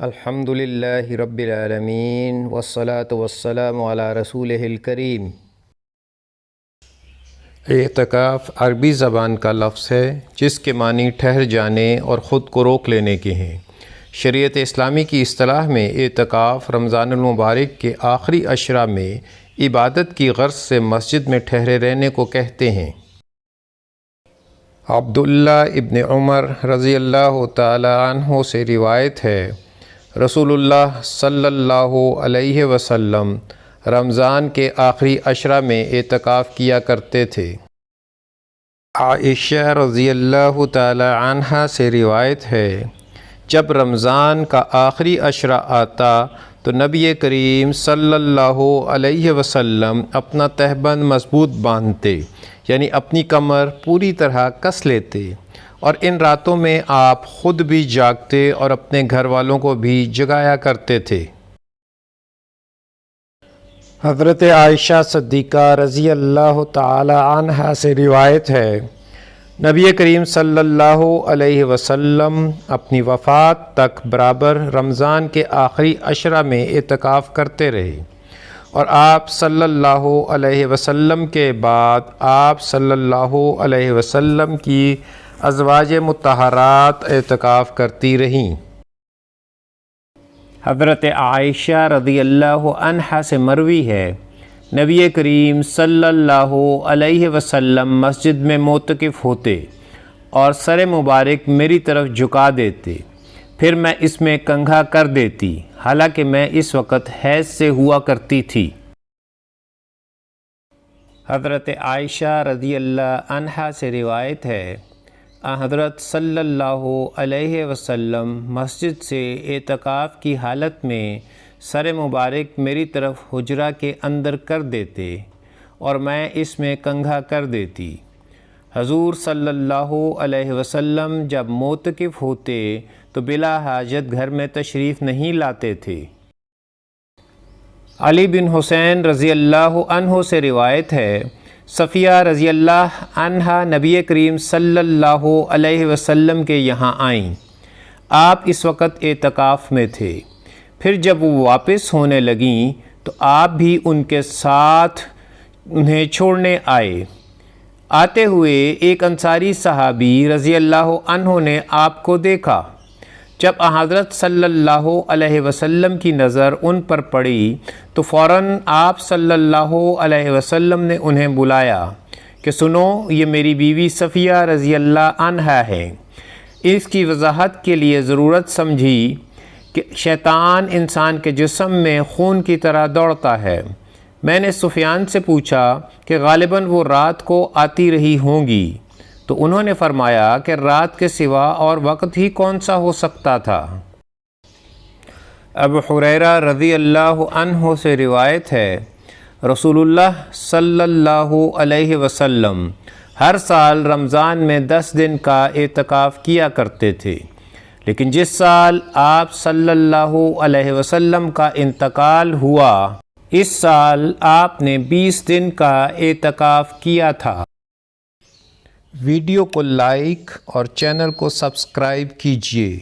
الحمد للہ رب العالمین والصلاة والسلام علی رسولہ الکریم۔ اعتکاف عربی زبان کا لفظ ہے جس کے معنی ٹھہر جانے اور خود کو روک لینے کے ہیں۔ شریعت اسلامی کی اصطلاح میں اعتکاف رمضان المبارک کے آخری عشرہ میں عبادت کی غرض سے مسجد میں ٹھہرے رہنے کو کہتے ہیں۔ عبداللہ ابن عمر رضی اللہ تعالی عنہ سے روایت ہے، رسول اللہ صلی اللہ علیہ وسلم رمضان کے آخری عشرہ میں اعتکاف کیا کرتے تھے۔ عائشہ رضی اللہ تعالی عنہا سے روایت ہے، جب رمضان کا آخری عشرہ آتا تو نبی کریم صلی اللہ علیہ وسلم اپنا تہبند مضبوط باندھتے، یعنی اپنی کمر پوری طرح کس لیتے، اور ان راتوں میں آپ خود بھی جاگتے اور اپنے گھر والوں کو بھی جگایا کرتے تھے۔ حضرت عائشہ صدیقہ رضی اللہ تعالی عنہا سے روایت ہے، نبی کریم صلی اللہ علیہ وسلم اپنی وفات تک برابر رمضان کے آخری عشرہ میں اعتکاف کرتے رہے، اور آپ صلی اللہ علیہ وسلم کے بعد آپ صلی اللہ علیہ وسلم کی ازواج مطہرات اعتکاف کرتی رہیں۔ حضرت عائشہ رضی اللہ عنہا سے مروی ہے، نبی کریم صلی اللہ علیہ وسلم مسجد میں معتکف ہوتے اور سر مبارک میری طرف جھکا دیتے، پھر میں اس میں کنگھا کر دیتی، حالانکہ میں اس وقت حیض سے ہوا کرتی تھی۔ حضرت عائشہ رضی اللہ عنہا سے روایت ہے، حضرت صلی اللہ علیہ وسلم مسجد سے اعتکاف کی حالت میں سر مبارک میری طرف حجرہ کے اندر کر دیتے اور میں اس میں کنگھا کر دیتی۔ حضور صلی اللہ علیہ وسلم جب معتکف ہوتے تو بلا حاجت گھر میں تشریف نہیں لاتے تھے۔ علی بن حسین رضی اللہ عنہ سے روایت ہے، صفیہ رضی اللہ عنہا نبی کریم صلی اللہ علیہ وسلم کے یہاں آئیں۔ آپ اس وقت اعتکاف میں تھے، پھر جب وہ واپس ہونے لگیں تو آپ بھی ان کے ساتھ انہیں چھوڑنے آئے۔ آتے ہوئے ایک انصاری صحابی رضی اللہ عنہ نے آپ کو دیکھا۔ جب حضرت صلی اللہ علیہ وسلم کی نظر ان پر پڑی تو فوراً آپ صلی اللہ علیہ وسلم نے انہیں بلایا کہ سنو، یہ میری بیوی صفیہ رضی اللہ عنہا ہے۔ اس کی وضاحت کے لیے ضرورت سمجھی کہ شیطان انسان کے جسم میں خون کی طرح دوڑتا ہے۔ میں نے سفیان سے پوچھا کہ غالباً وہ رات کو آتی رہی ہوں گی، تو انہوں نے فرمایا کہ رات کے سوا اور وقت ہی کون سا ہو سکتا تھا۔ ابو ہریرہ رضی اللہ عنہ سے روایت ہے، رسول اللہ صلی اللہ علیہ وسلم ہر سال رمضان میں 10 دن کا اعتکاف کیا کرتے تھے، لیکن جس سال آپ صلی اللہ علیہ وسلم کا انتقال ہوا اس سال آپ نے 20 دن کا اعتکاف کیا تھا۔ ویڈیو کو لائک اور چینل کو سبسکرائب کیجیے۔